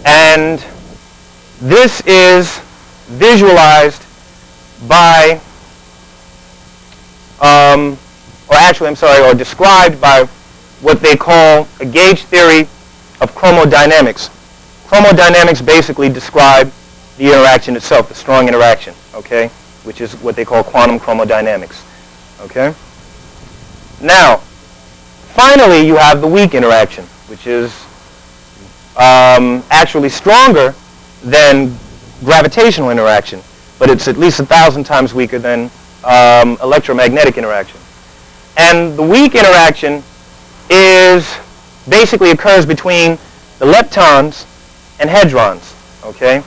And this is visualized by, or described by what they call a gauge theory of chromodynamics. Chromodynamics basically describe the interaction itself, the strong interaction, okay, which is what they call quantum chromodynamics, okay? Now, finally, you have the weak interaction, which is actually stronger than gravitational interaction, but it's at least 1,000 times weaker than electromagnetic interaction. And the weak interaction basically occurs between the leptons and hadrons, okay?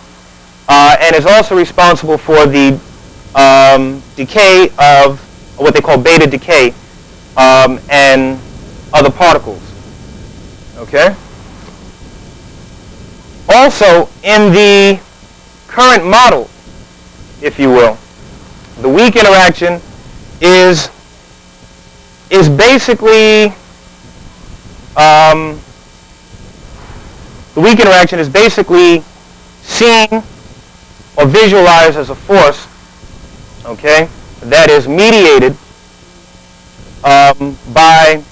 And is also responsible for the decay of what they call beta decay and other particles, okay? Also, in the current model, if you will, the weak interaction is basically seen or visualized as a force, okay, that is mediated by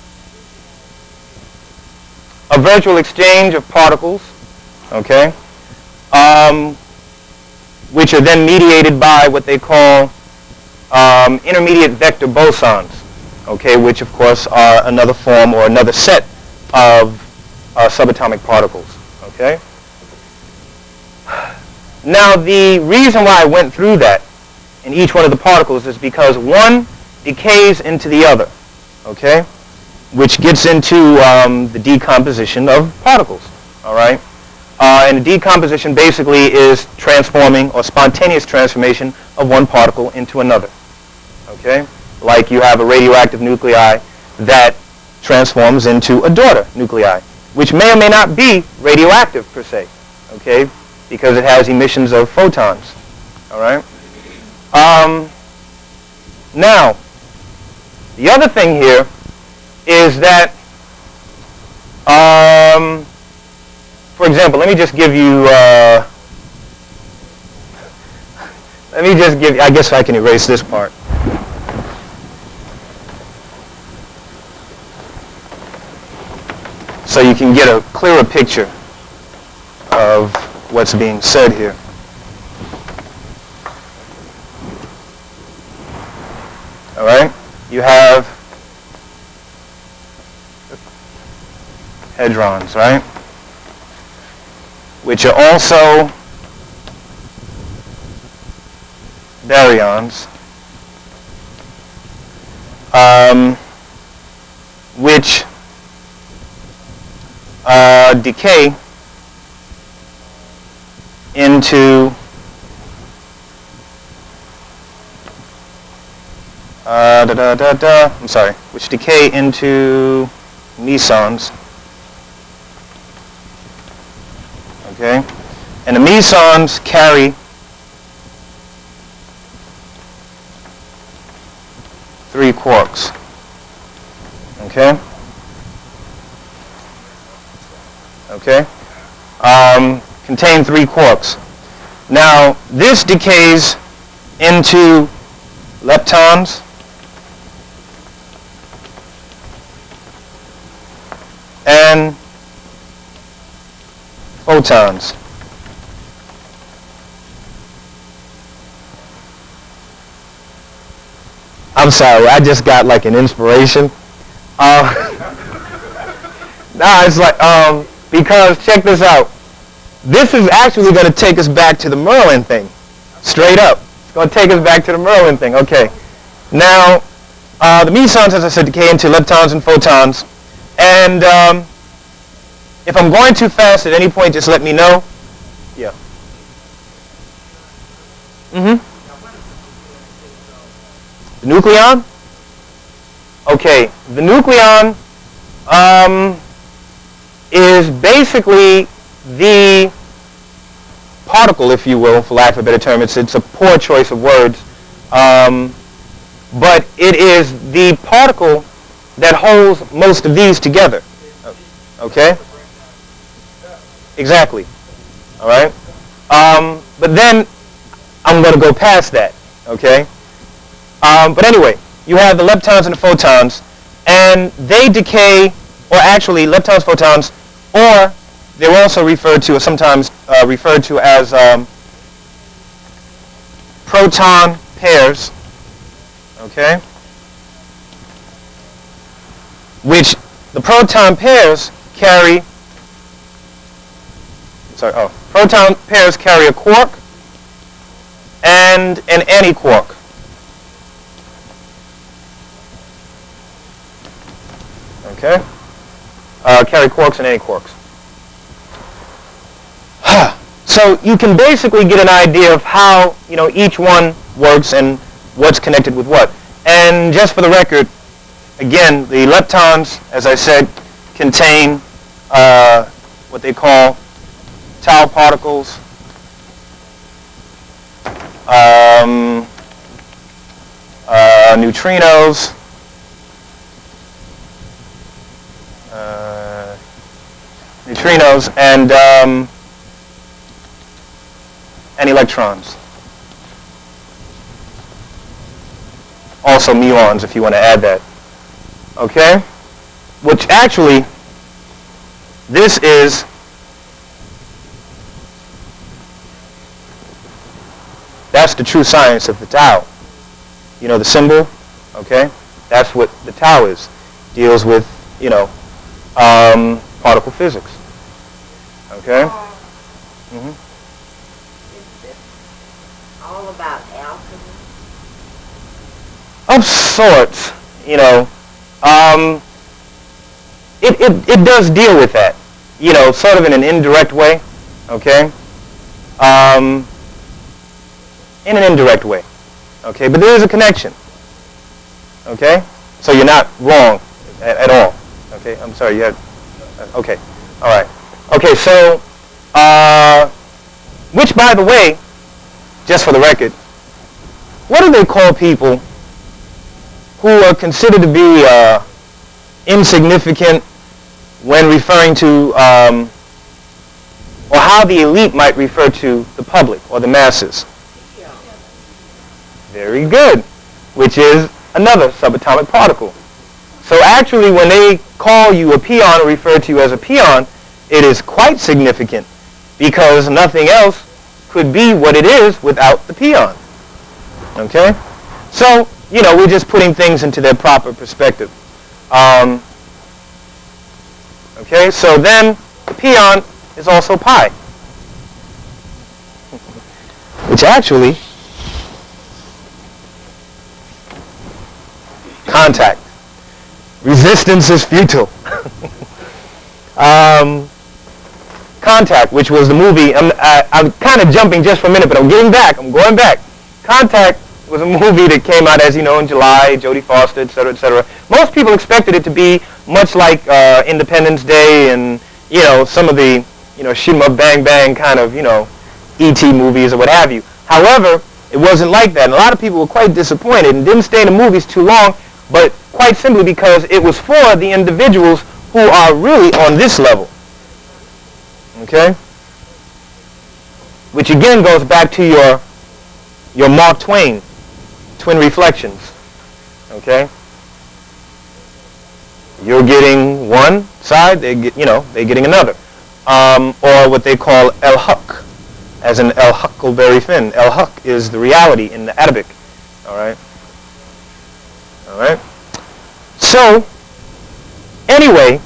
a virtual exchange of particles, okay, which are then mediated by what they call intermediate vector bosons, okay, which of course are another form or another set of subatomic particles, okay. Now, the reason why I went through that in each one of the particles is because one decays into the other, okay, which gets into the decomposition of particles, all right? And the decomposition basically is transforming or spontaneous transformation of one particle into another, okay? Like you have a radioactive nuclei that transforms into a daughter nuclei, which may or may not be radioactive per se, okay, because it has emissions of photons, all right? Now, the other thing here is that, for example, let me just give you, I guess I can erase this part. So you can get a clearer picture of what's being said here. All right? You have hadrons, right? Which are also baryons, which decay into which decay into mesons. Okay, and the mesons carry three quarks. Okay. Okay. Contain three quarks. Now, this decays into leptons and photons. I'm sorry, I just got like an inspiration. It's like, because check this out. This is actually going to take us back to the Merlin thing. Straight up. It's going to take us back to the Merlin thing. Okay. Now, the mesons, as I said, decay into leptons and photons. And if I'm going too fast at any point, just let me know. Yeah. Mm-hmm. The nucleon? Okay. The nucleon is basically the particle, if you will, for lack of a better term. It's a poor choice of words. But it is the particle that holds most of these together. Okay? Exactly. All right? But then I'm going to go past that, okay? But anyway, you have the leptons and the photons, and they decay, or actually leptons, photons, or they're also referred to, or sometimes referred to as proton pairs, okay? Which the proton pairs carry, proton pairs carry a quark and an antiquark. Okay? Carry quarks and antiquarks. So you can basically get an idea of how, each one works and what's connected with what. And just for the record, again, the leptons, as I said, contain what they call tau particles. Neutrinos, and electrons. Also muons, if you want to add that. Okay? Which actually, that's the true science of the tau. The symbol, okay? That's what the tau is. Deals with, particle physics. Okay? Mm-hmm. Is this all about alchemy? Of sorts, it does deal with that, sort of in an indirect way, okay? In an indirect way, okay? But there is a connection, okay? So you're not wrong at all, okay? I'm sorry, you had, okay, all right. Okay, so, which, by the way, just for the record, what do they call people who are considered to be insignificant when referring to, or how the elite might refer to the public or the masses? Very good, which is another subatomic particle. So actually, when they call you a pion or refer to you as a pion, it is quite significant because nothing else could be what it is without the pion. Okay? So, we're just putting things into their proper perspective. Okay, so then the pion is also pi, which actually, contact. Resistance is futile. Contact, which was the movie, I'm kind of jumping just for a minute, but I'm going back. Contact was a movie that came out, as you know, in July, Jodie Foster, et cetera, et cetera. Most people expected it to be much like Independence Day and, some of the, shoot 'em up, bang, bang kind of, E.T. movies or what have you. However, it wasn't like that. And a lot of people were quite disappointed and didn't stay in the movies too long, but quite simply because it was for the individuals who are really on this level. Okay? Which again goes back to your Mark Twain, twin reflections. Okay? You're getting one side, they're getting another. Or what they call el-Haq, as in el-Huckleberry Finn. El-Haq is the reality in the Arabic. All right? All right? So, anyway,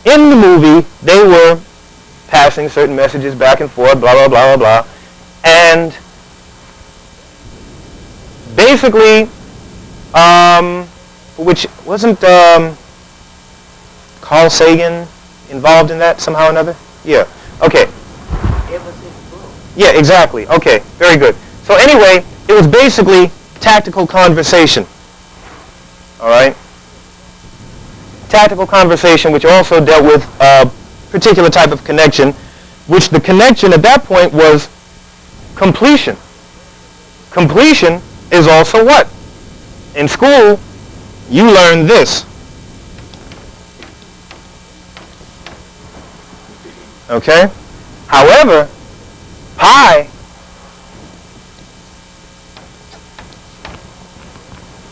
in the movie, they were passing certain messages back and forth, blah, blah, blah, blah, blah. And basically, which wasn't Carl Sagan involved in that somehow or another? Yeah. Okay. It was his book. Yeah, exactly. Okay, very good. So anyway, it was basically tactical conversation. All right? Tactical conversation, which also dealt with a particular type of connection, which the connection at that point was completion. Completion is also what? In school, you learn this. Okay? However, pi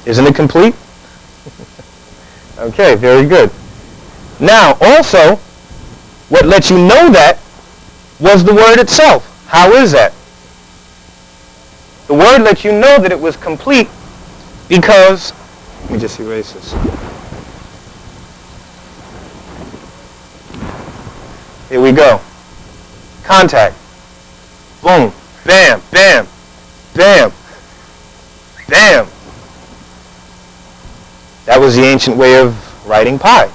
isn't it complete? Okay, very good. Now, also, what lets you know that was the word itself. How is that? The word lets you know that it was complete because, let me just erase this. Here we go. Contact. Boom. Bam. Bam. Bam. Bam. That was the ancient way of writing pi.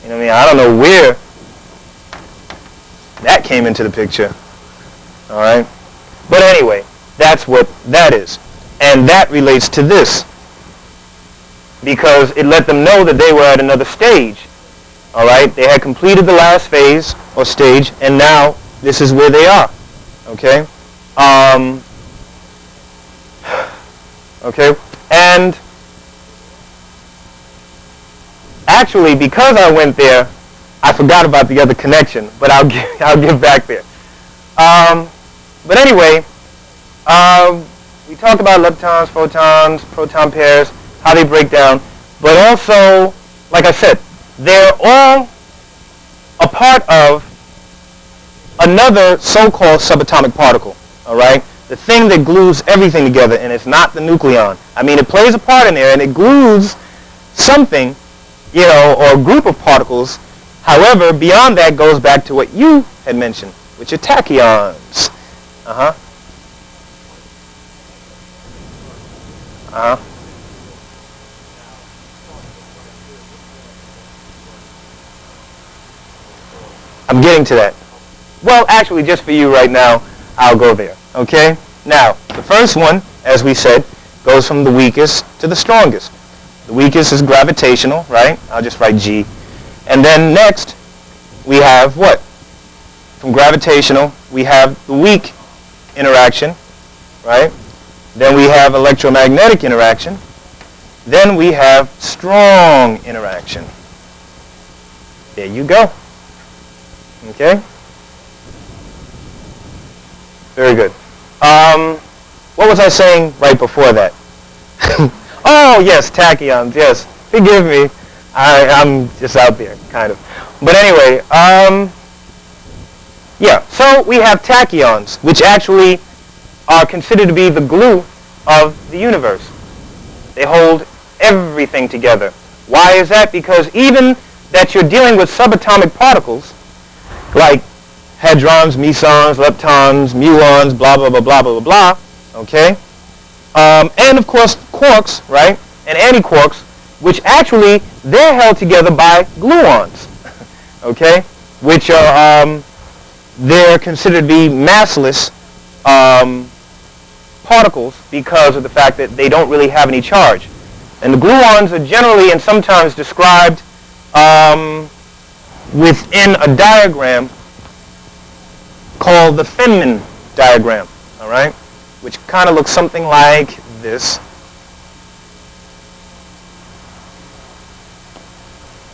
You know what I mean? I don't know where that came into the picture. All right? But anyway, that's what that is. And that relates to this, because it let them know that they were at another stage. All right? They had completed the last phase or stage, and now this is where they are. Okay? Okay? And actually, because I went there, I forgot about the other connection, but I'll give back there. But anyway, we talked about leptons, photons, proton pairs, how they break down, but also, like I said, they're all a part of another so-called subatomic particle, all right? The thing that glues everything together, and it's not the nucleon. I mean, it plays a part in there, and it glues something, you know, or a group of particles. However, beyond that goes back to what you had mentioned, which are tachyons. Uh-huh. Uh-huh. I'm getting to that. Well, actually, just for you right now, I'll go there. Okay? Now, the first one, as we said, goes from the weakest to the strongest. The weakest is gravitational, right? I'll just write G. And then next, we have what? From gravitational, we have the weak interaction, right? Then we have electromagnetic interaction. Then we have strong interaction. There you go. Okay? Very good. What was I saying right before that? Oh, yes, tachyons, yes. Forgive me. I'm just out there, kind of. But anyway, yeah, so we have tachyons, which actually are considered to be the glue of the universe. They hold everything together. Why is that? Because even that you're dealing with subatomic particles, like hadrons, mesons, leptons, muons, blah, blah, blah, blah, blah, blah, okay? And, of course, quarks, right, and antiquarks, which actually, they're held together by gluons, okay, which are, they're considered to be massless particles because of the fact that they don't really have any charge. And the gluons are generally and sometimes described within a diagram called the Feynman diagram, all right, which kind of looks something like this.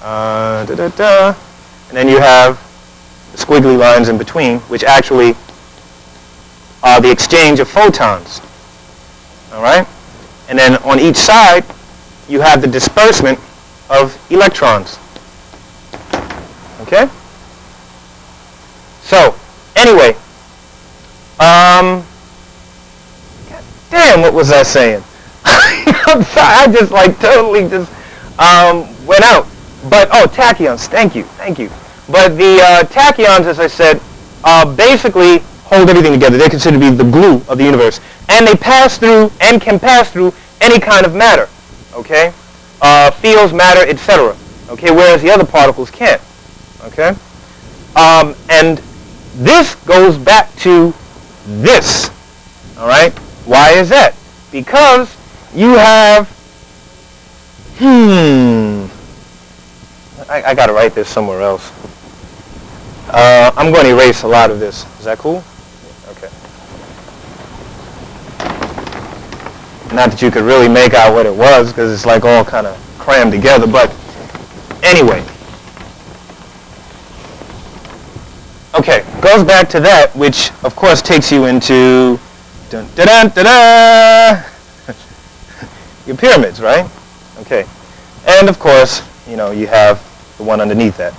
And then you have the squiggly lines in between, which actually are the exchange of photons, all right? And then on each side, you have the disbursement of electrons, okay? So, anyway, God damn, what was I saying? I'm sorry, I just like totally just went out. But, oh, tachyons, thank you. But the tachyons, as I said, basically hold everything together. They're considered to be the glue of the universe. And they pass through and can pass through any kind of matter, okay? Fields, matter, etc. Okay, whereas the other particles can't, okay? And this goes back to this, all right? Why is that? Because you have, I got to write this somewhere else. I'm going to erase a lot of this. Is that cool? Okay. Not that you could really make out what it was because it's like all kind of crammed together, but anyway. Okay. Okay, goes back to that, which of course takes you into dun, da, da, da, da, your pyramids, right? Okay, and of course, you know, you have the one underneath that.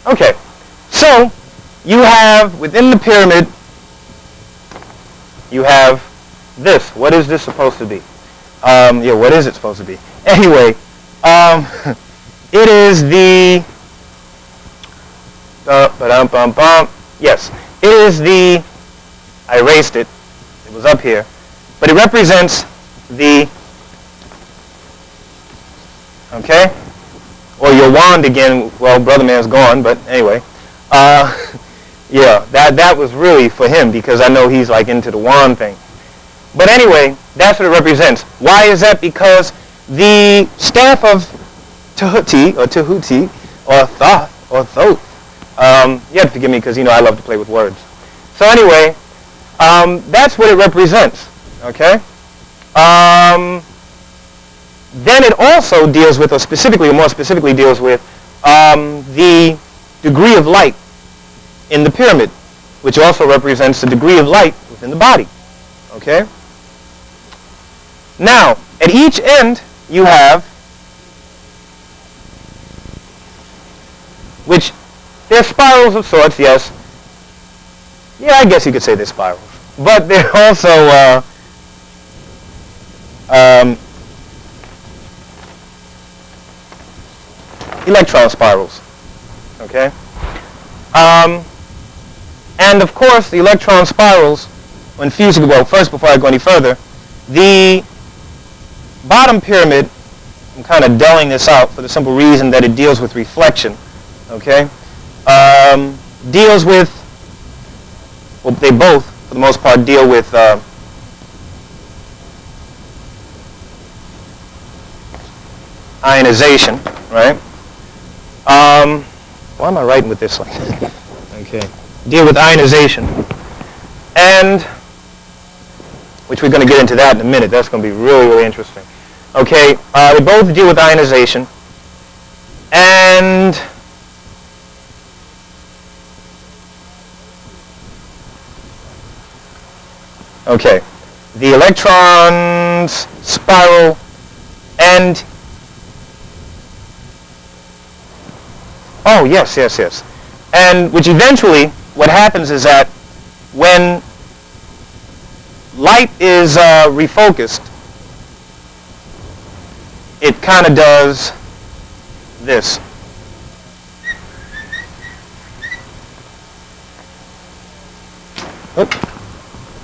Okay, so you have within the pyramid, you have this. What is this supposed to be? Yeah, what is it supposed to be? Anyway, it is the yes, it is the, I erased it, it was up here, but it represents the, okay, or your wand again. Well, Brother Man's gone, but anyway, yeah, that was really for him because I know he's like into the wand thing. But anyway, that's what it represents. Why is that? Because the staff of Tahuti, or Tahuti, or Thoth, or Thoth, you have to forgive me because, you know, I love to play with words. So anyway, that's what it represents, okay? Then it also deals with, or more specifically deals with, the degree of light in the pyramid, which also represents the degree of light within the body, okay? Now, at each end, you have, which they're spirals of sorts, yes. Yeah, I guess you could say they're spirals. But they're also electron spirals, okay? And of course, the electron spirals, when fusing, well, first, before I go any further, the bottom pyramid, I'm kind of dulling this out for the simple reason that it deals with reflection, okay? Deals with, well, they both, for the most part, deal with ionization, right? Why am I writing with this one? Okay. Deal with ionization. And, which we're going to get into that in a minute. That's going to be really, really interesting. Okay, they both deal with ionization. And okay, the electrons spiral and, oh, yes. And which eventually, what happens is that when light is refocused, it kind of does this.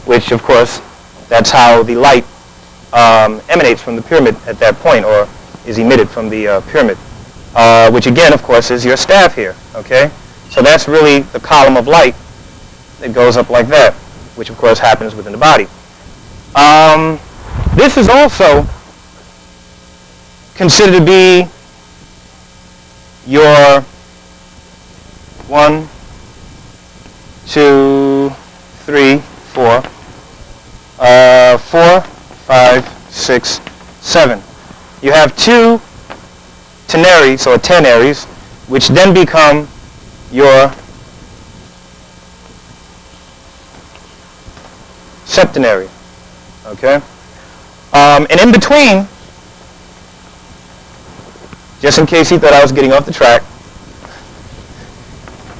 Which, of course, that's how the light emanates from the pyramid at that point, or is emitted from the pyramid, which again, of course, is your staff here, okay? So that's really the column of light that goes up like that, which, of course, happens within the body. This is also considered to be your 1, 2, 3, 4, 4, 5, 6, 7. You have 2 tenaries, or tenaries, which then become your septenary, okay? And in between, just in case he thought I was getting off the track,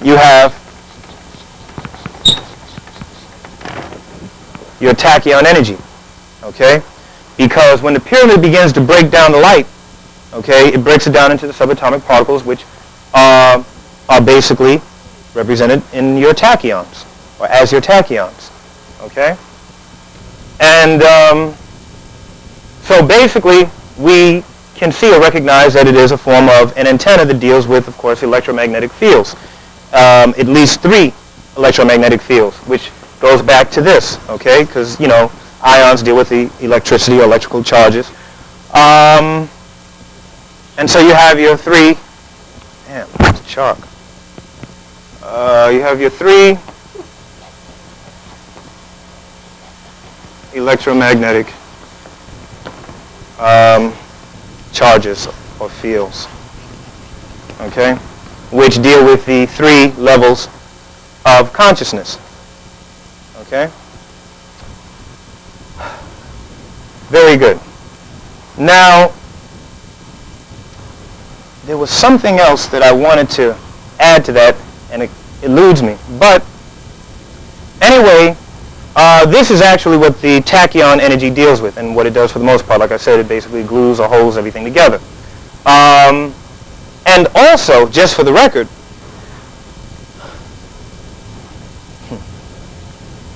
you have your tachyon energy, okay? Because when the pyramid begins to break down the light, okay, it breaks it down into the subatomic particles, which are basically represented in your tachyons, or as your tachyons, okay? And so basically, we can see or recognize that it is a form of an antenna that deals with, of course, electromagnetic fields. At least 3 electromagnetic fields, which goes back to this, okay? Because, you know, ions deal with the electricity or electrical charges. And so you have your 3, damn, it's chalk. You have your 3 electromagnetic charges or fields, okay? which deal with the 3 levels of consciousness. Okay? Very good. Now, there was something else that I wanted to add to that, and it eludes me. But anyway, this is actually what the tachyon energy deals with, and what it does for the most part. Like I said, it basically glues or holds everything together. And also, just for the record,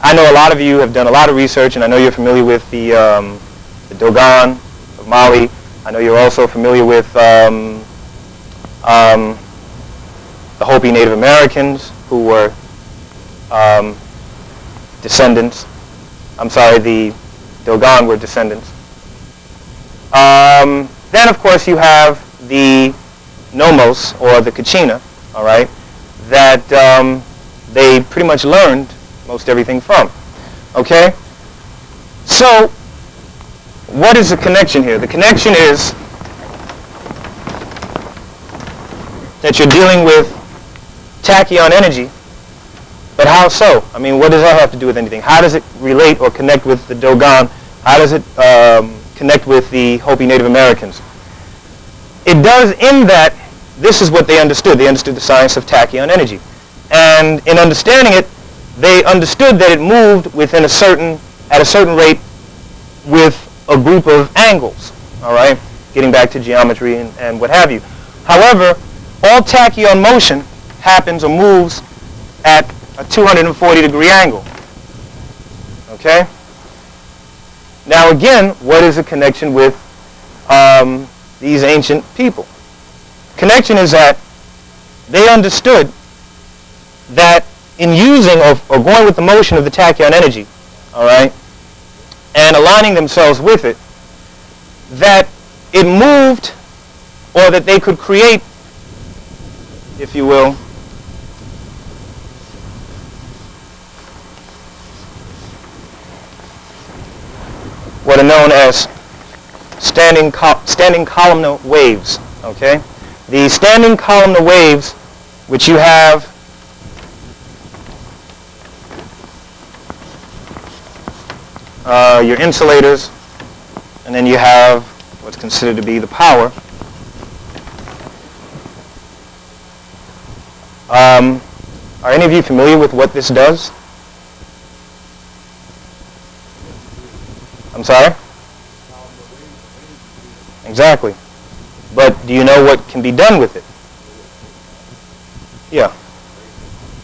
I know a lot of you have done a lot of research, and I know you're familiar with the Dogon of Mali. I know you're also familiar with the Hopi Native Americans, who were descendants. I'm sorry, the Dogon were descendants. Then, of course, you have the Nomos, or the Kachina, all right, that they pretty much learned most everything from. Okay? So, what is the connection here? The connection is that you're dealing with tachyon energy, but how so? I mean, what does that have to do with anything? How does it relate or connect with the Dogon? How does it connect with the Hopi Native Americans? It does in that this is what they understood. They understood the science of tachyon energy. And in understanding it, they understood that it moved at a certain rate with a group of angles, all right, getting back to geometry and what have you. However, all tachyon motion happens or moves at a 240-degree angle, okay? Now again, what is the connection with these ancient people? Connection is that they understood that in using or going with the motion of the tachyon energy, all right, and aligning themselves with it, that it moved, or that they could create, if you will, what are known as standing columnar waves, okay? The standing columnar waves, which you have your insulators, and then you have what's considered to be the power. Are any of you familiar with what this does? I'm sorry? Exactly. But do you know what can be done with it? Yeah.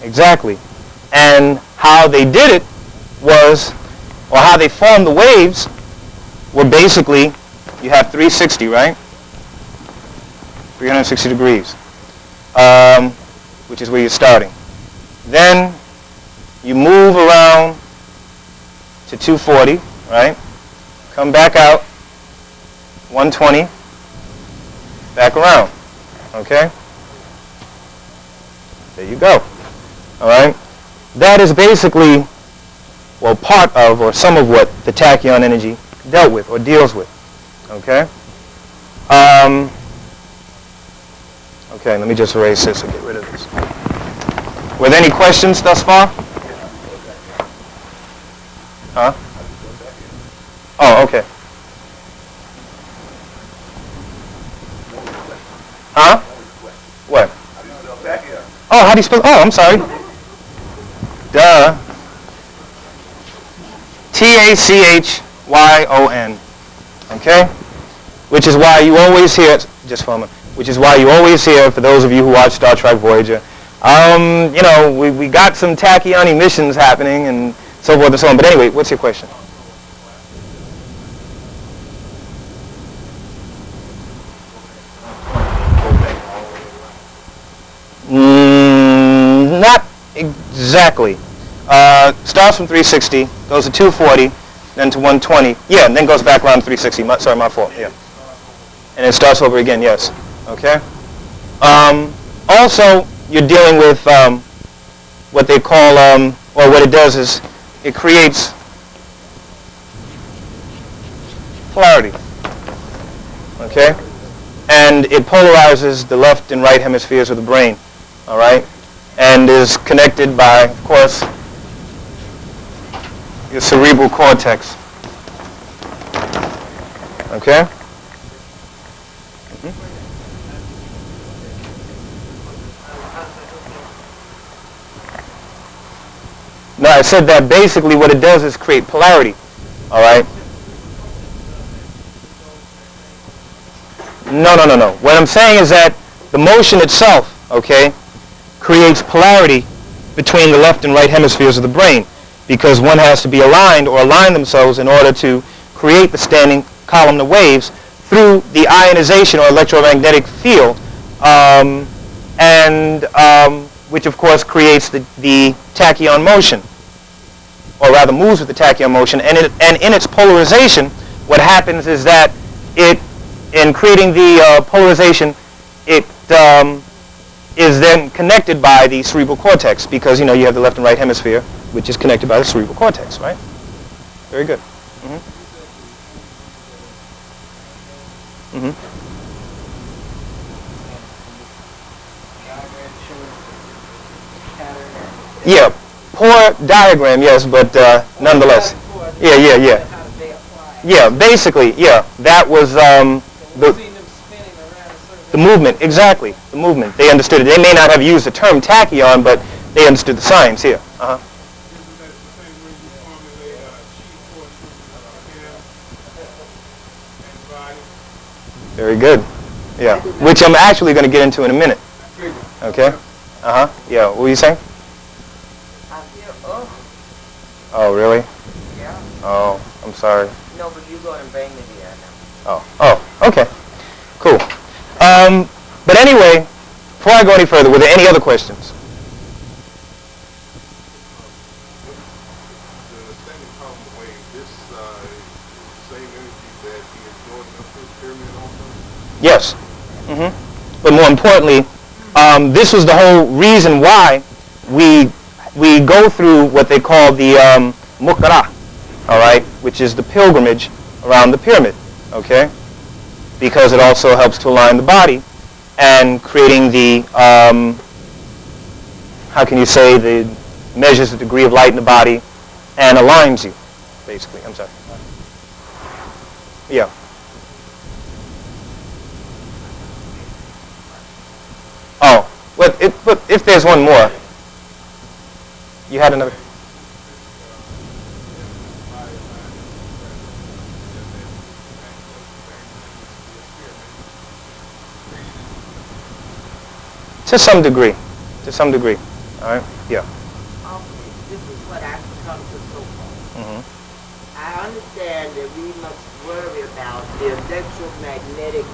Exactly. And how they did it was, or how they formed the waves, were basically, you have 360, right? 360 degrees, which is where you're starting. Then you move around to 240, right? Come back out, 120, back around, okay? There you go, all right? That is basically, well, part of or some of what the tachyon energy dealt with or deals with, okay? Okay, let me just erase this and get rid of this. Were there any questions thus far? Huh? Oh, okay. Huh? What? Oh, how do you spell? Oh, I'm sorry. Duh. Tachyon. Okay? Which is why you always hear, just for a moment, which is why you always hear, for those of you who watch Star Trek Voyager, you know, we got some tachyon emissions happening and so forth and so on. But anyway, what's your question? Not exactly. Starts from 360, goes to 240, then to 120. Yeah, and then goes back around to 360. Sorry, my fault. Yeah. And it starts over again, yes. Okay? Also, you're dealing with what they call, or what it does is it creates polarity. Okay? And it polarizes the left and right hemispheres of the brain. all right, and is connected by, of course, your cerebral cortex. Okay? No, I said that basically what it does is create polarity. All right? No. What I'm saying is that the motion itself, okay, creates polarity between the left and right hemispheres of the brain, because one has to be aligned or align themselves in order to create the standing column of waves through the ionization or electromagnetic field, which of course creates the tachyon motion, or rather moves with the tachyon motion. And in its polarization, what happens is that in creating the polarization, it is then connected by the cerebral cortex, because you have the left and right hemisphere, which is connected by the cerebral cortex, right? Very good. Yeah, poor diagram, yes, but nonetheless. Yeah, basically, yeah, that was the movement, exactly, the movement. They understood it. They may not have used the term tachyon, but they understood the science here. Very good. Yeah, which I'm actually going to get into in a minute. Okay? Yeah, what were you saying? Oh, really? Yeah. Oh, I'm sorry. No, but you go and bring me here now. Oh, okay. Cool. But anyway, before I go any further, were there any other questions? Yes. But more importantly, this was the whole reason why we go through what they call the mukara, all right, which is the pilgrimage around the pyramid, okay? Because it also helps to align the body and creating the, how can you say, the measures the degree of light in the body and aligns you, basically. I'm sorry. Yeah. Oh, well, if there's one more. You had another? To some degree. All right? Yeah. This is what I've come to so far. I understand that we must worry about the electromagnetic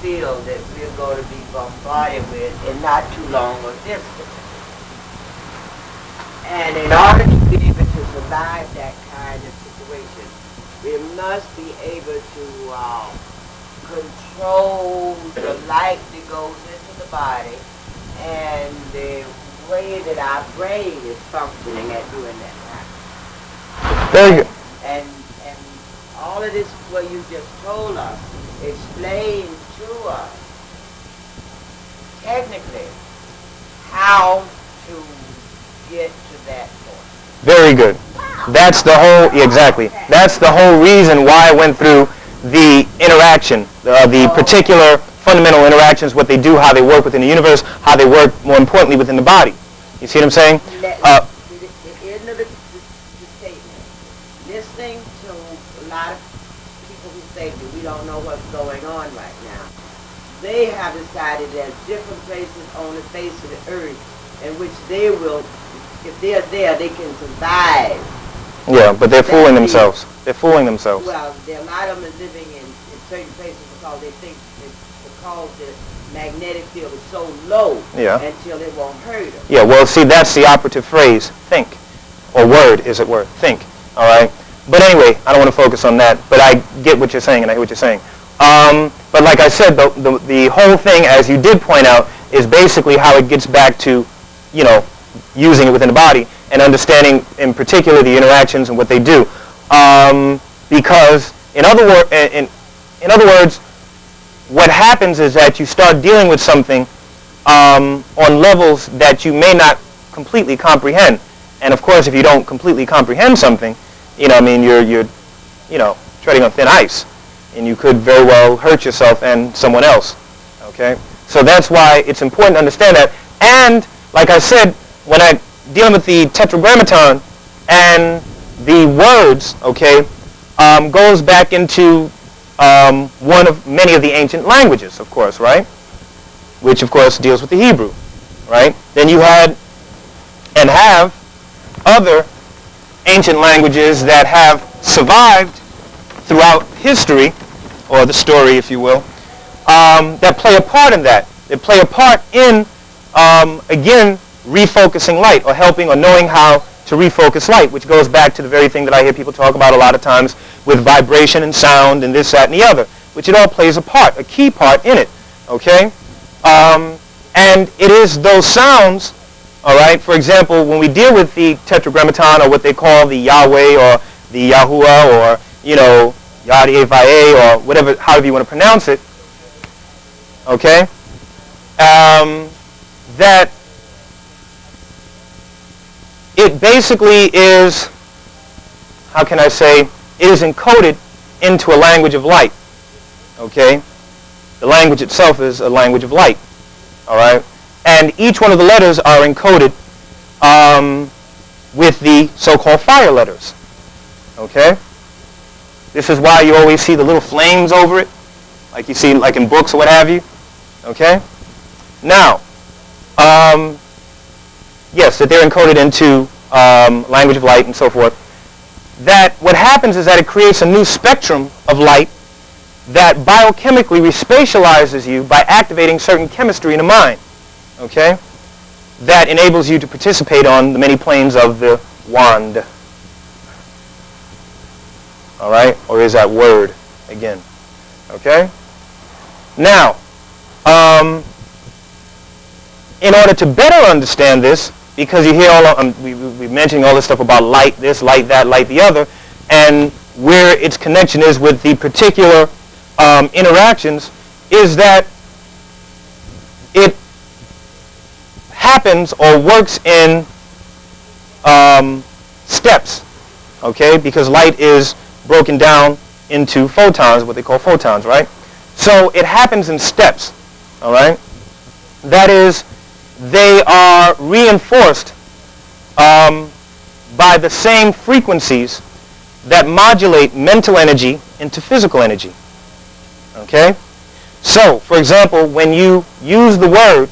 field that we're going to be bombarded with in not too long a distance. And in order to be able to survive that kind of situation, we must be able to control the light that goes into the body and the way that our brain is functioning at doing that time. Very good. And all of this, what you just told us, explain to us technically how to get to that point. Very good. That's the whole, exactly. That's the whole reason why I went through the interaction, the particular fundamental interactions, what they do, how they work within the universe, how they work, more importantly, within the body. You see what I'm saying? The end of the statement, listening to a lot of people who say that we don't know what's going on right now, they have decided there's different places on the face of the earth in which they will, if they're there, they can survive. Yeah, but they're fooling themselves. They're fooling themselves. Well, a lot of them are living in certain places because they think because the magnetic field is so low until it won't hurt them. Yeah, well, see, that's the operative phrase, think. Or word, is it word, think. All right? But anyway, I don't want to focus on that, but I get what you're saying, and I hear what you're saying. But like I said, the whole thing, as you did point out, is basically how it gets back to, using it within the body and understanding, in particular, the interactions and what they do. Because, in other words, what happens is that you start dealing with something on levels that you may not completely comprehend. And of course, if you don't completely comprehend something, I mean, you're treading on thin ice, and you could very well hurt yourself and someone else. Okay, so that's why it's important to understand that. And like I said, when I dealing with the Tetragrammaton and the words, okay, goes back into one of many of the ancient languages, of course, right? Which of course deals with the Hebrew, right? Then you had and have other ancient languages that have survived throughout history, or the story, if you will, that play a part in that. They play a part in, again, refocusing light, or helping or knowing how to refocus light, which goes back to the very thing that I hear people talk about a lot of times with vibration and sound and this, that, and the other, which it all plays a part, a key part in it, okay? And it is those sounds, all right, for example, when we deal with the Tetragrammaton, or what they call the Yahweh, or the Yahuwah, or, Yad-Evaye, or whatever, however you want to pronounce it, okay, that it basically is, how can I say, it is encoded into a language of light, okay? The language itself is a language of light, all right? And each one of the letters are encoded with the so-called fire letters, okay? This is why you always see the little flames over it, like you see like in books or what have you, okay? Now, yes, that they're encoded into language of light and so forth. That what happens is that it creates a new spectrum of light that biochemically respatializes you by activating certain chemistry in the mind, okay? That enables you to participate on the many planes of the wand. All right? Or is that word again? Okay? Now, in order to better understand this, because you hear we're mentioning all this stuff about light this, light that, light the other, and where its connection is with the particular interactions, is that it happens or works in steps, okay? Because light is broken down into photons, what they call photons, right? So it happens in steps, all right? That is, they are reinforced by the same frequencies that modulate mental energy into physical energy, okay? So, for example, when you use the word,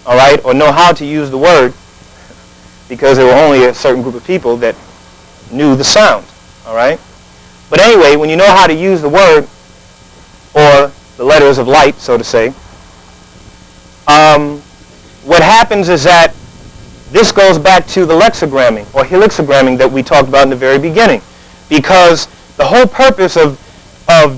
all right, or know how to use the word, because there were only a certain group of people that knew the sound, all right? But anyway, when you know how to use the word, or the letters of light, so to say, what happens is that this goes back to the lexagramming or helixogramming that we talked about in the very beginning, because the whole purpose of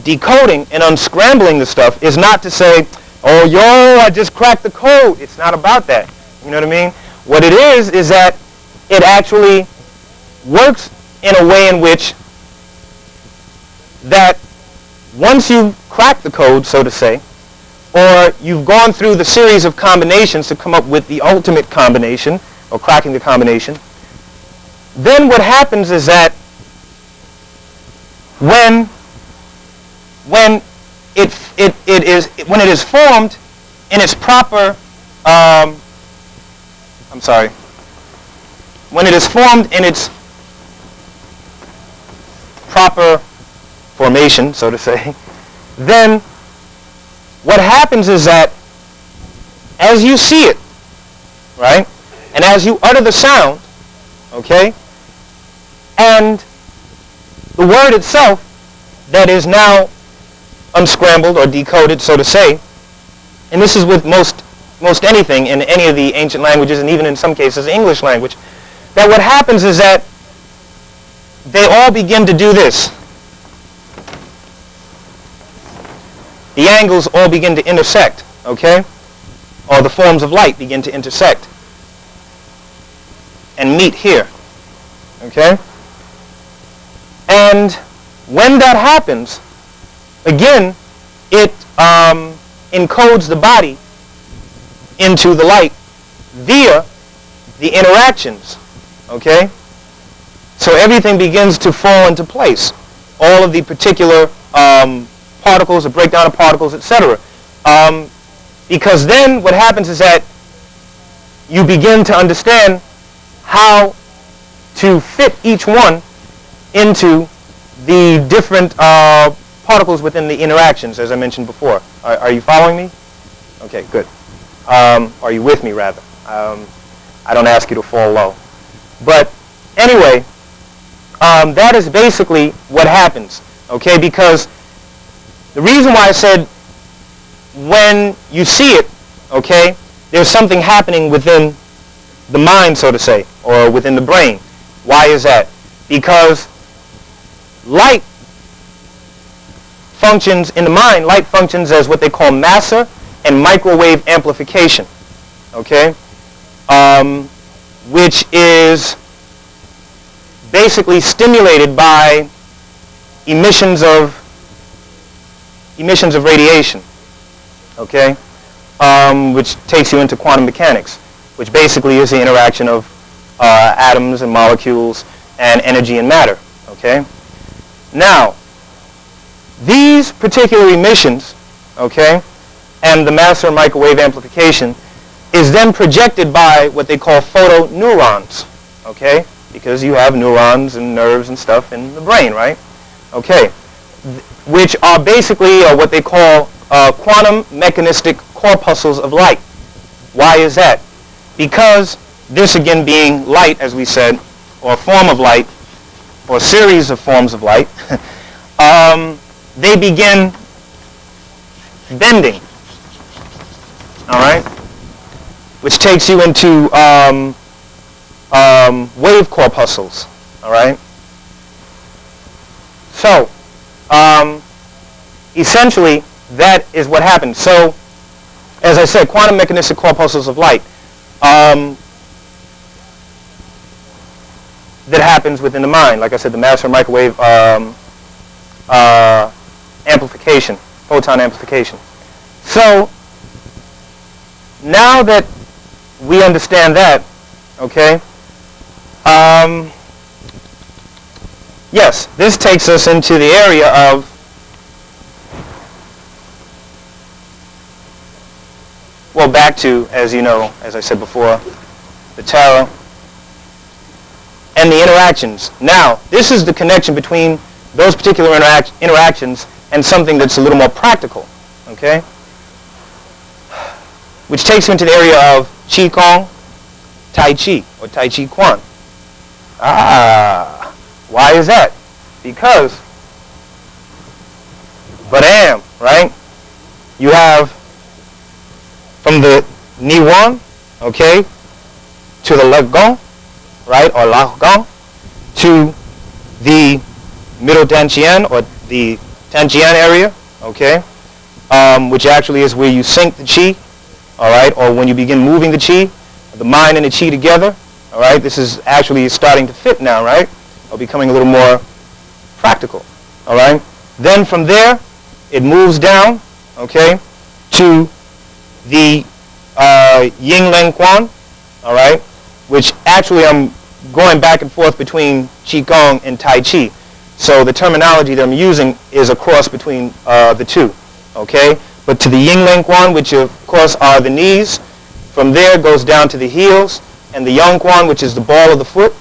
decoding and unscrambling the stuff is not to say, oh, yo, I just cracked the code. It's not about that. You know what I mean? What it is that it actually works in a way in which that once you've cracked the code, so to say, or you've gone through the series of combinations to come up with the ultimate combination, or cracking the combination, then what happens is that when it is formed in its proper, when it is formed in its proper formation, so to say, then what happens is that as you see it, right, and as you utter the sound, okay, and the word itself that is now unscrambled or decoded, so to say, and this is with most anything in any of the ancient languages, and even in some cases the English language, that what happens is that they all begin to do this. The angles all begin to intersect, okay? Or the forms of light begin to intersect and meet here, okay? And when that happens, again, it encodes the body into the light via the interactions, okay? So everything begins to fall into place. All of the particular particles, the breakdown of particles, etc. Because then what happens is that you begin to understand how to fit each one into the different particles within the interactions, as I mentioned before. Are you following me? Okay, good. Are you with me, rather? I don't ask you to fall low. But anyway, that is basically what happens, okay? Because the reason why I said when you see it, okay, there's something happening within the mind, so to say, or within the brain. Why is that? Because light functions in the mind, light functions as what they call massor and microwave amplification, okay? Which is basically stimulated by emissions of radiation, okay? Which takes you into quantum mechanics, which basically is the interaction of atoms and molecules and energy and matter, okay? Now, these particular emissions, okay, and the massor microwave amplification is then projected by what they call photoneurons, okay? Because you have neurons and nerves and stuff in the brain, right? Okay, which are basically what they call quantum mechanistic corpuscles of light. Why is that? Because this again being light, as we said, or a form of light, or a series of forms of light, they begin bending, all right? Which takes you into wave corpuscles, all right? So, essentially, that is what happens. So, as I said, quantum mechanistic corpuscles of light, that happens within the mind. Like I said, the massor microwave amplification, photon amplification. So, now that we understand that, okay, yes, this takes us into the area of back to, as you know, as I said before, the tarot and the interactions. Now, this is the connection between those particular interactions and something that's a little more practical, okay? Which takes you into the area of Qigong, Tai Chi, or Tai Chi Quan. Why is that? Because, badam, right? You have from the Niwan, okay, to the Legong, right, or Lahgong, to the middle Tachyons, or the Tachyons area, okay, which actually is where you sync the Qi, all right, or when you begin moving the Qi, the mind and the Qi together, all right, this is actually starting to fit now, right, or becoming a little more practical, all right. Then from there, it moves down, okay, to the Ying Len Quan, all right, which actually I'm going back and forth between Qigong and Tai Chi. So the terminology that I'm using is a cross between the two, okay? But to the Ying Len Quan, which of course are the knees, from there it goes down to the heels, and the Yang Quan, which is the ball of the foot,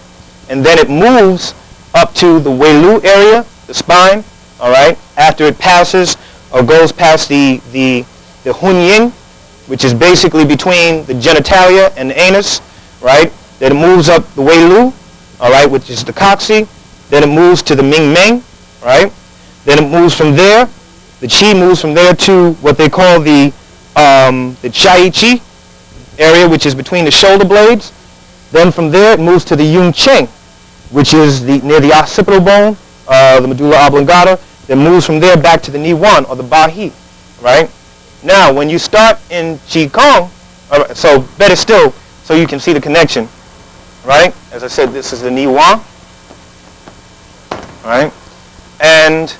and then it moves up to the Wei Lu area, the spine, all right, after it passes or goes past the Hun Ying, which is basically between the genitalia and the anus, right? Then it moves up the Wei Lu, all right, which is the coccyx. Then it moves to the Ming Meng, right? Then it moves from there. The Qi moves from there to what they call the Chai Chi area, which is between the shoulder blades. Then from there it moves to the Yung Cheng, which is near the occipital bone, the medulla oblongata. Then moves from there back to the Niwan, or the Bahi, right? Now, when you start in Qigong, so better still, so you can see the connection, right? As I said, this is the Niwan, right? And,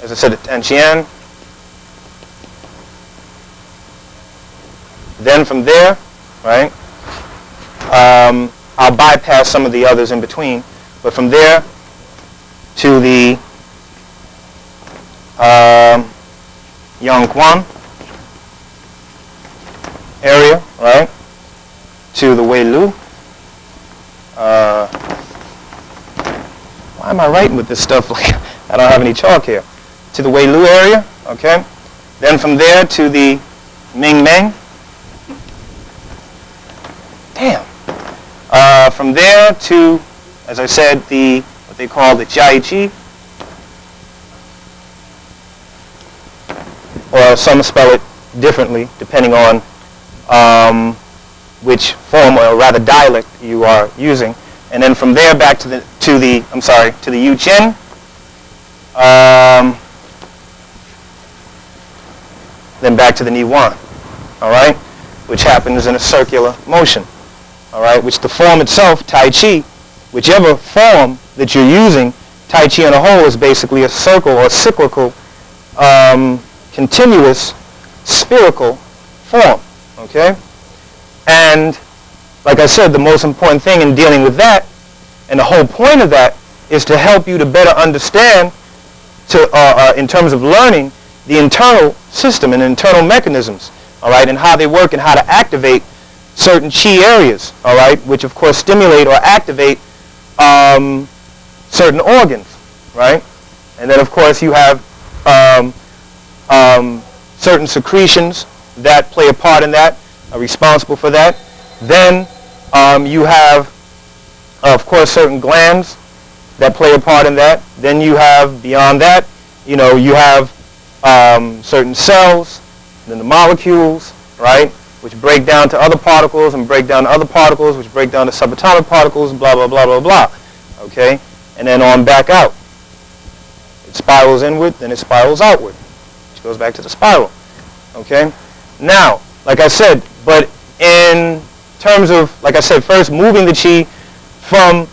as I said, the Tachyons, Then from there, right, I'll bypass some of the others in between, but from there to the Yongquan area, right, to the Wei-Lu. Why am I writing with this stuff like I don't have any chalk here? To the Wei-Lu area, okay. Then from there to the Ming-Meng. Damn. From there to, as I said, what they call the Jia-Chi, or some spell it differently depending on which form or rather dialect you are using, and then from there back to the Yu-Chen, then back to the Niwan, all right, which happens in a circular motion, all right, which the form itself, Tai Chi, whichever form that you're using, Tai Chi on a whole is basically a circle or cyclical, continuous, spherical form, okay? And like I said, the most important thing in dealing with that, and the whole point of that, is to help you to better understand, in terms of learning, the internal system and internal mechanisms, all right, and how they work and how to activate certain chi areas, all right, which of course stimulate or activate certain organs, right? And then of course you have certain secretions that play a part in that, are responsible for that. Then you have, of course, certain glands that play a part in that. Then you have, beyond that, you have certain cells, then the molecules, right, which break down to other particles and break down to other particles, which break down to subatomic particles, blah, blah, blah, blah, blah, okay? And then on back out. It spirals inward, then it spirals outward, which goes back to the spiral, okay? Now, like I said, but in terms of, like I said, first moving the chi from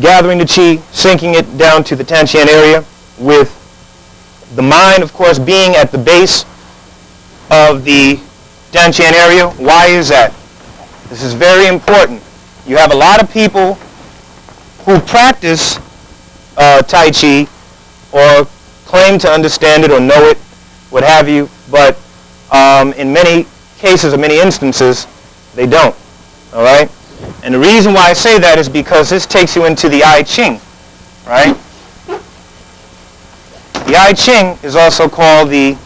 gathering the chi, sinking it down to the Tachyons area, with the mind, of course, being at the base of the Tachyons area. Why is that? This is very important. You have a lot of people who practice Tai Chi or claim to understand it or know it, what have you, but in many cases or many instances, they don't, all right? And the reason why I say that is because this takes you into the I Ching, right? The I Ching is also called the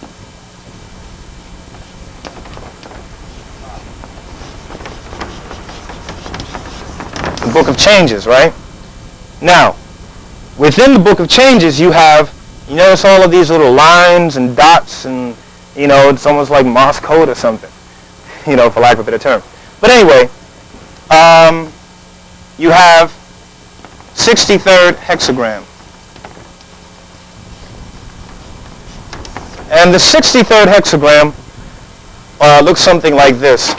Book of Changes, right? Now, within the Book of Changes, you notice all of these little lines and dots, and it's almost like Morse code or something, for lack of a better term. But anyway, you have 63rd hexagram. And the 63rd hexagram looks something like this.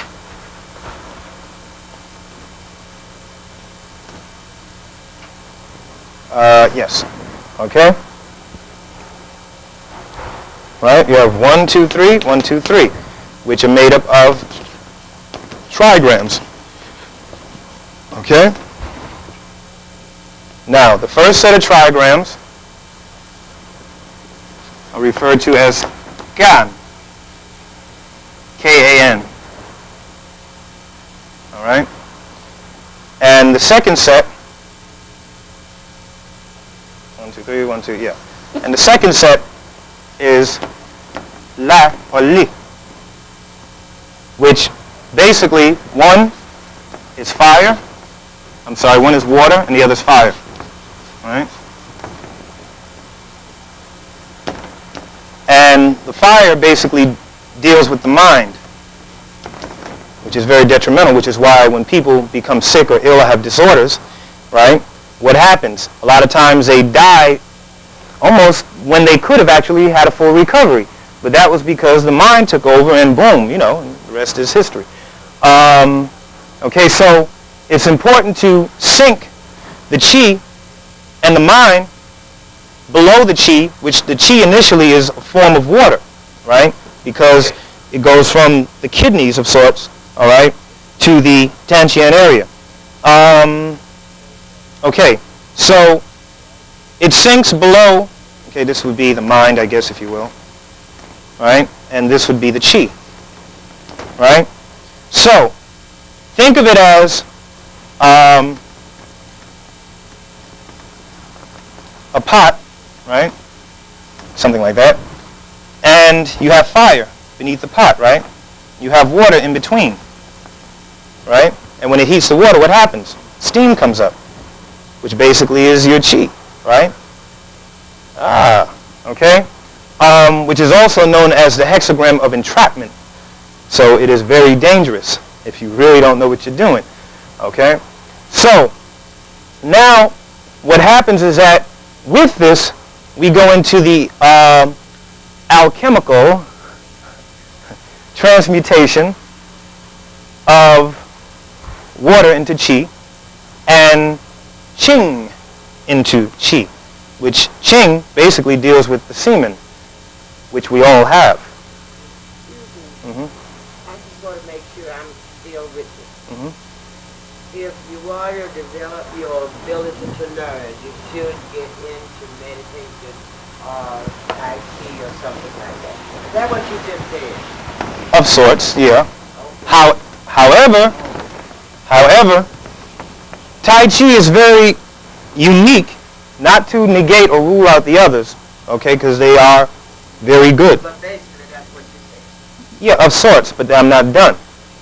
Yes. Okay? Right? You have 1, 2, 3, 1, 2, 3, which are made up of trigrams. Okay? Now, the first set of trigrams are referred to as Kan. K-A-N. All right? And the second set, 1, 2, 3, 1, 2, yeah. And the second set is La or Li, which basically one is fire, one is water, and the other is fire. All right? And the fire basically deals with the mind, which is very detrimental, which is why when people become sick or ill or have disorders, right, what happens? A lot of times they die almost when they could have actually had a full recovery. But that was because the mind took over and boom, and the rest is history. Okay, so it's important to sink the chi and the mind below the chi, which the chi initially is a form of water, right? Because it goes from the kidneys of sorts, all right, to the Tachyons area. Okay, so it sinks below, okay, this would be the mind, I guess, if you will, right? And this would be the chi, right? So, think of it as a pot, right? Something like that. And you have fire beneath the pot, right? You have water in between, right? And when it heats the water, what happens? Steam comes up, which basically is your chi, right? Okay? Which is also known as the hexagram of entrapment. So it is very dangerous if you really don't know what you're doing, okay? So now what happens is that with this, we go into the alchemical transmutation of water into chi and qing into chi, which qing basically deals with the semen, which we all have. I just want to make sure I'm still with you. If you want to develop your ability to learn, you should get into meditation or Tai Chi or something like that. Is that what you just said? Of sorts, yeah. Okay. However, Tai Chi is very unique, not to negate or rule out the others, okay, because they are very good. But basically that's what you said. Yeah, of sorts, but I'm not done.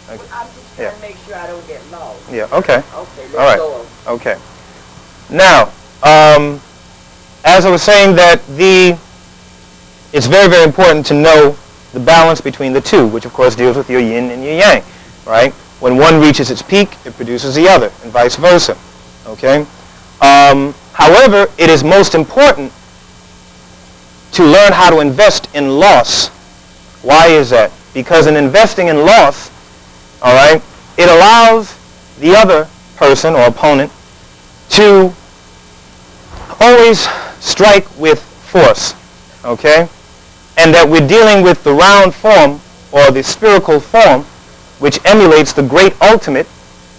Well, I'm just trying to make sure I don't get lost. Yeah, okay. Okay, let's All right. go on. Okay. Now, as I was saying that it's very, very important to know the balance between the two, which of course deals with your yin and your yang, right? When one reaches its peak, it produces the other, and vice versa, okay? However, it is most important to learn how to invest in loss. Why is that? Because in investing in loss, all right, it allows the other person or opponent to always strike with force, okay? And that we're dealing with the round form or the spherical form, which emulates the great ultimate,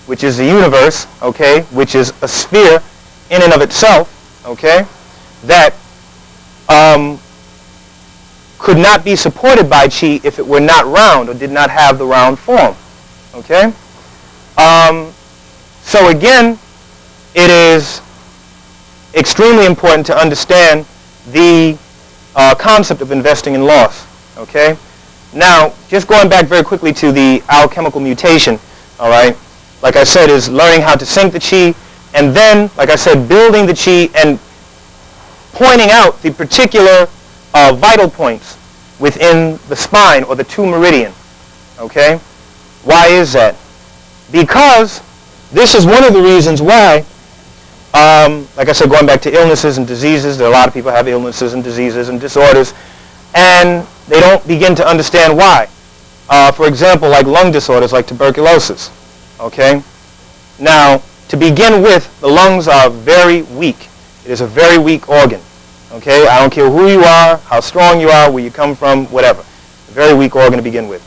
which is the universe, okay, which is a sphere in and of itself, okay, that could not be supported by chi if it were not round or did not have the round form, okay? So again, it is extremely important to understand the concept of investing in loss, okay? Now, just going back very quickly to the alchemical mutation, all right, like I said, is learning how to sync the chi, and then, like I said, building the chi and pointing out the particular vital points within the spine or the two meridian, okay? Why is that? Because this is one of the reasons why, like I said, going back to illnesses and diseases, there are a lot of people have illnesses and diseases and disorders, and they don't begin to understand why. For example, like lung disorders like tuberculosis, okay? Now, to begin with, the lungs are very weak. It is a very weak organ, okay? I don't care who you are, how strong you are, where you come from, whatever. A very weak organ to begin with,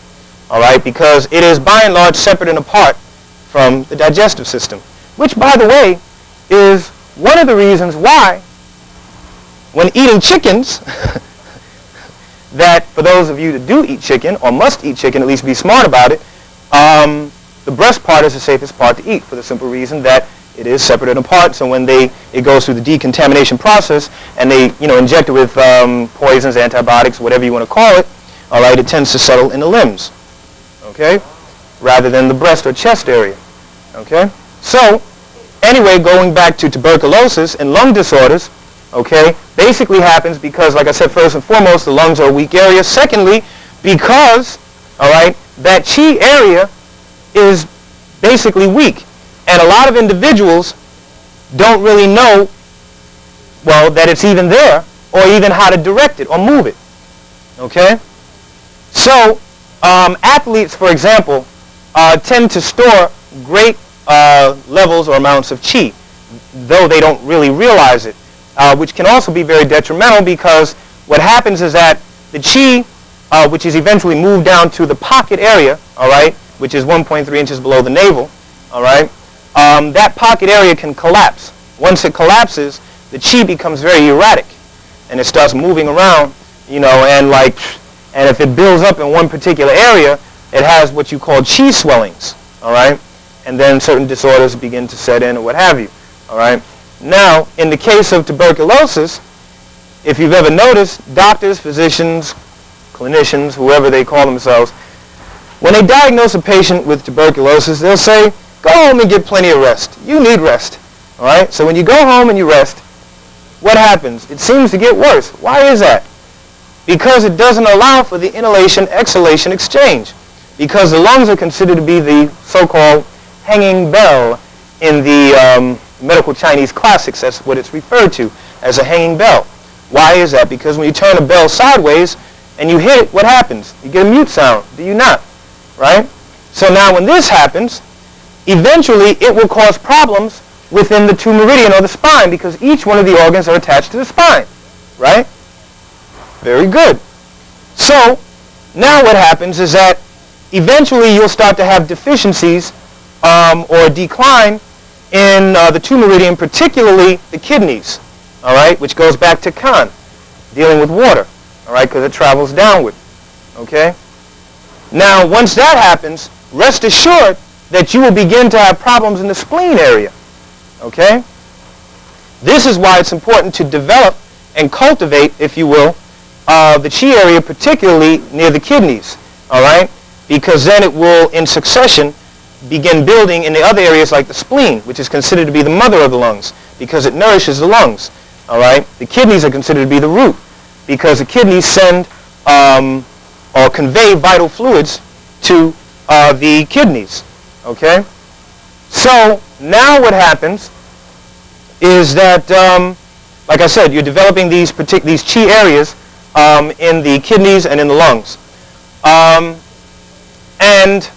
all right? Because it is by and large separate and apart from the digestive system, which, by the way, is one of the reasons why when eating chickens, that for those of you that do eat chicken or must eat chicken, at least be smart about it, the breast part is the safest part to eat for the simple reason that it is separate and apart. So when it goes through the decontamination process and they inject it with poisons, antibiotics, whatever you want to call it, all right, it tends to settle in the limbs, okay, rather than the breast or chest area, okay. So anyway, going back to tuberculosis and lung disorders, okay, basically happens because, like I said, first and foremost, the lungs are a weak area. Secondly, because, all right, that chi area is basically weak. And a lot of individuals don't really know, well, that it's even there or even how to direct it or move it, okay? So athletes, for example, tend to store great levels or amounts of chi, though they don't really realize it. Which can also be very detrimental because what happens is that the chi which is eventually moved down to the pocket area, all right, which is 1.3 inches below the navel, all right, that pocket area can collapse. Once it collapses, the chi becomes very erratic, and it starts moving around, you know, and if it builds up in one particular area, it has what you call chi swellings, all right, and then certain disorders begin to set in or what have you, all right. Now, in the case of tuberculosis, if you've ever noticed, doctors, physicians, clinicians, whoever they call themselves, when they diagnose a patient with tuberculosis, they'll say, go home and get plenty of rest. You need rest, all right? So when you go home and you rest, what happens? It seems to get worse. Why is that? Because it doesn't allow for the inhalation-exhalation exchange. Because the lungs are considered to be the so-called hanging bell in the medical Chinese classics. That's what it's referred to as a hanging bell. Why is that? Because when you turn a bell sideways and you hit it, what happens? You get a mute sound, do you not? Right? So now when this happens, eventually it will cause problems within the two meridian or the spine because each one of the organs are attached to the spine. Right? Very good. So now what happens is that eventually you'll start to have deficiencies or decline in the two meridian, particularly the kidneys, all right, which goes back to Kan, dealing with water, all right, because it travels downward, okay? Now, once that happens, rest assured that you will begin to have problems in the spleen area, okay? This is why it's important to develop and cultivate, if you will, the chi area, particularly near the kidneys, all right, because then it will, in succession, begin building in the other areas like the spleen, which is considered to be the mother of the lungs because it nourishes the lungs. All right? The kidneys are considered to be the root because the kidneys send or convey vital fluids to the kidneys. Okay? So now what happens is that, like I said, you're developing these chi areas in the kidneys and in the lungs. And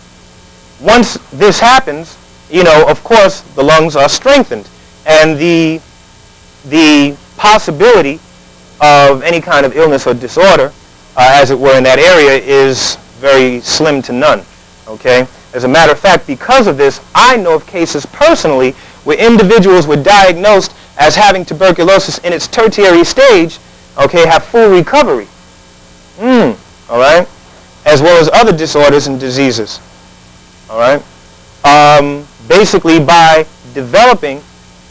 once this happens, you know, of course, the lungs are strengthened, and the possibility of any kind of illness or disorder, as it were, in that area is very slim to none, okay? As a matter of fact, because of this, I know of cases personally where individuals were diagnosed as having tuberculosis in its tertiary stage, okay, have full recovery, all right, as well as other disorders and diseases. All right. Basically, by developing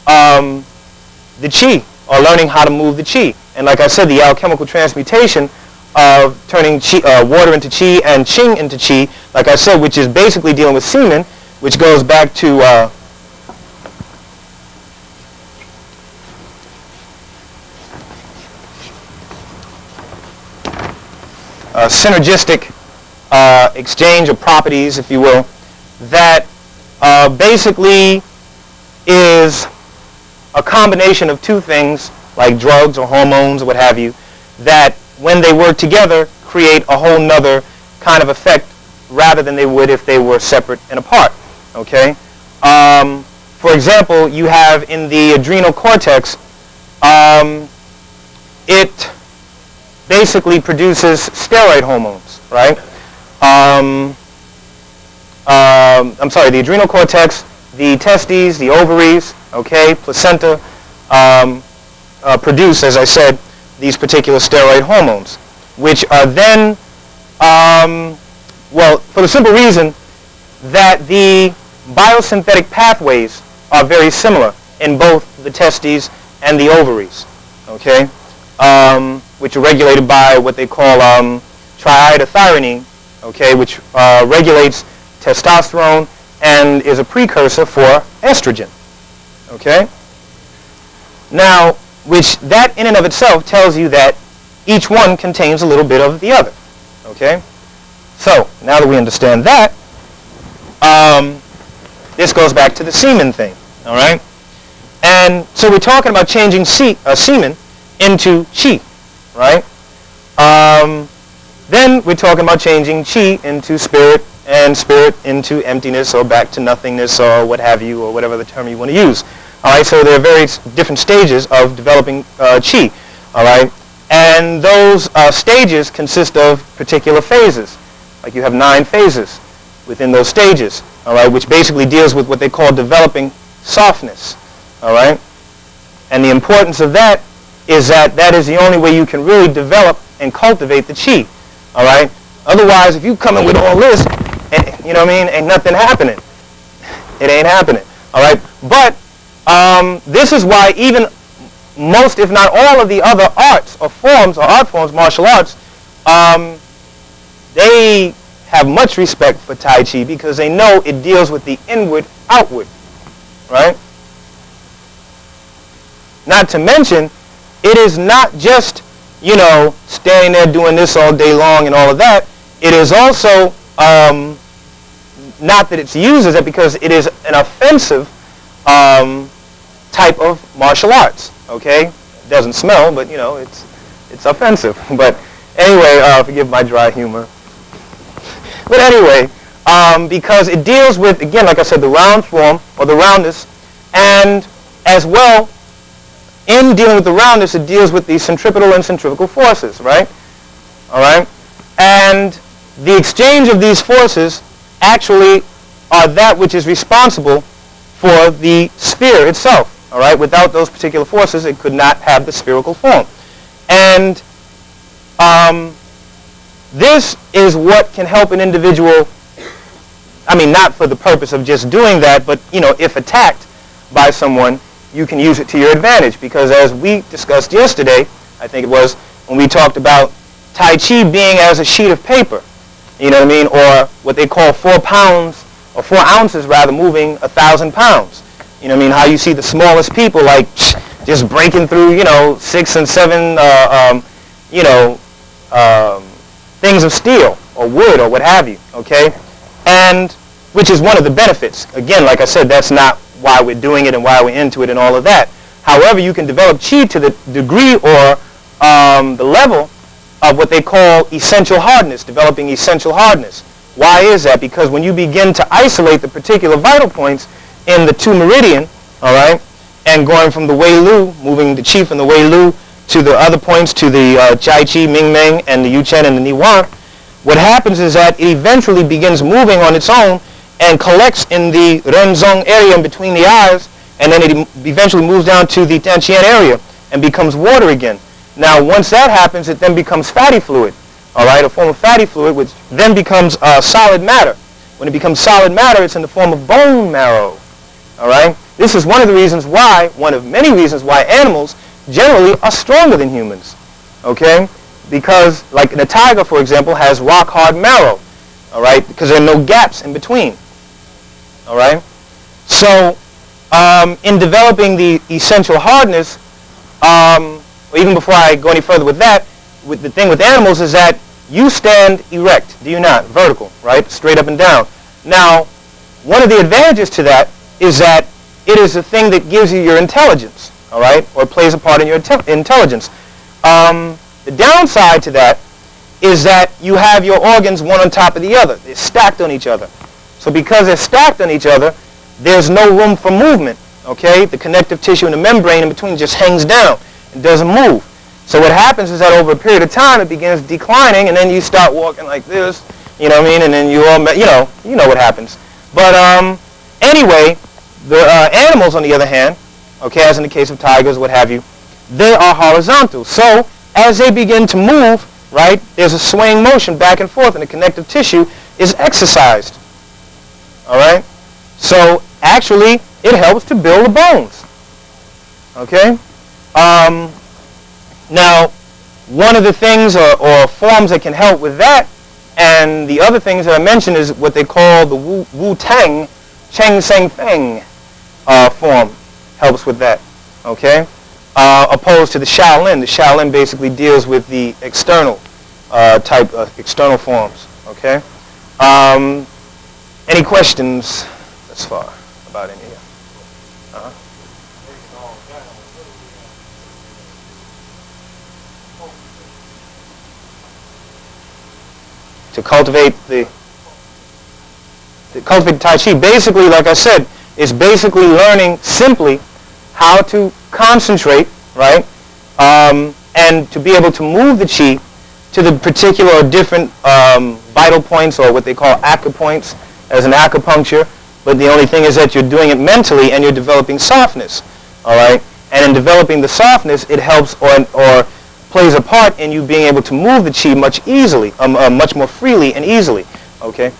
the chi or learning how to move the chi, and like I said, the alchemical transmutation of turning chi, water into chi and qing into chi, like I said, which is basically dealing with semen, which goes back to synergistic exchange of properties, if you will, that basically is a combination of two things, like drugs or hormones or what have you, that when they work together create a whole nother kind of effect rather than they would if they were separate and apart. Okay? For example, you have in the adrenal cortex, it basically produces steroid hormones, right? I'm sorry, the adrenal cortex, the testes, the ovaries, okay, placenta, produce, as I said, these particular steroid hormones, which are then, well, for the simple reason that the biosynthetic pathways are very similar in both the testes and the ovaries, okay, which are regulated by what they call triiodothyronine, okay, which regulates testosterone and is a precursor for estrogen, okay? Now, which that in and of itself tells you that each one contains a little bit of the other, okay? So, now that we understand that, this goes back to the semen thing, all right? And so we're talking about changing semen into chi, right? Then we're talking about changing chi into spirit, and spirit into emptiness or back to nothingness or what have you, or whatever the term you want to use. All right, so there are various different stages of developing chi. All right, And those stages consist of particular phases. Like you have 9 phases within those stages, all right, which basically deals with what they call developing softness, all right? And the importance of that is that that is the only way you can really develop and cultivate the chi, all right? Otherwise, if you come in with all this, and, you know what I mean, ain't nothing happening. It ain't happening, all right? But this is why even most, if not all, of the other arts or forms or art forms, martial arts, they have much respect for Tai Chi because they know it deals with the inward outward, right? Not to mention, it is not just, you know, standing there doing this all day long and all of that. It is also, not that it's used as that, because it is an offensive type of martial arts, okay? It doesn't smell, but, you know, it's offensive. But anyway, forgive my dry humor. But anyway, because it deals with, again, like I said, the round form, or the roundness, and as well, in dealing with the roundness, it deals with the centripetal and centrifugal forces, right? All right? And the exchange of these forces actually are that which is responsible for the sphere itself, all right? Without those particular forces, it could not have the spherical form. And this is what can help an individual, I mean, not for the purpose of just doing that, but, you know, if attacked by someone, you can use it to your advantage, because as we discussed yesterday, I think it was, when we talked about Tai Chi being as a sheet of paper, you know what I mean, or what they call 4 pounds, or 4 ounces rather, moving 1,000 pounds. You know what I mean, how you see the smallest people, like, just breaking through, you know, 6 and 7, you know, things of steel, or wood, or what have you, okay? And, which is one of the benefits. Again, like I said, that's not why we're doing it and why we're into it and all of that. However, you can develop chi to the degree or the level of what they call essential hardness, developing essential hardness. Why is that? Because when you begin to isolate the particular vital points in the 2 meridian, all right, and going from the Wei Lu, moving the chi from the Wei Lu to the other points, to the Chai Chi, Ming Meng, and the Yu Chen and the Niwan, what happens is that it eventually begins moving on its own and collects in the Renzong area in between the eyes, and then it eventually moves down to the Tachyons area and becomes water again. Now, once that happens, it then becomes fatty fluid, all right, a form of fatty fluid, which then becomes solid matter. When it becomes solid matter, it's in the form of bone marrow, all right? This is one of the reasons why, one of many reasons why animals generally are stronger than humans, okay? Because, like the tiger, for example, has rock-hard marrow, all right, because there are no gaps in between. All right. So, in developing the essential hardness, or even before I go any further with that, the thing with animals is that you stand erect, do you not? Vertical, right? Straight up and down. Now, one of the advantages to that is that it is the thing that gives you your intelligence, all right, or plays a part in your intelligence. The downside to that is that you have your organs one on top of the other. They're stacked on each other. So because they're stacked on each other, there's no room for movement, okay? The connective tissue and the membrane in between just hangs down and doesn't move. So what happens is that over a period of time, it begins declining, and then you start walking like this, you know what I mean? And then you all, you know what happens. But anyway, the animals, on the other hand, okay, as in the case of tigers, what have you, they are horizontal. So as they begin to move, right, there's a swaying motion back and forth, and the connective tissue is exercised. All right? So, actually, it helps to build the bones. Okay? Now, one of the things or forms that can help with that, and the other things that I mentioned, is what they call the Wu-Tang Cheng Seng Feng form. Helps with that. Okay? Opposed to the Shaolin. The Shaolin basically deals with the external type of external forms. Okay? Any questions thus far about any of you? To cultivate the Tai Chi, basically, like I said, is basically learning simply how to concentrate, right? and to be able to move the chi to the particular or different vital points, or what they call acupoints, as in acupuncture. But the only thing is that you're doing it mentally and you're developing softness. All right? And in developing the softness, it helps or plays a part in you being able to move the chi much more freely and easily. Okay?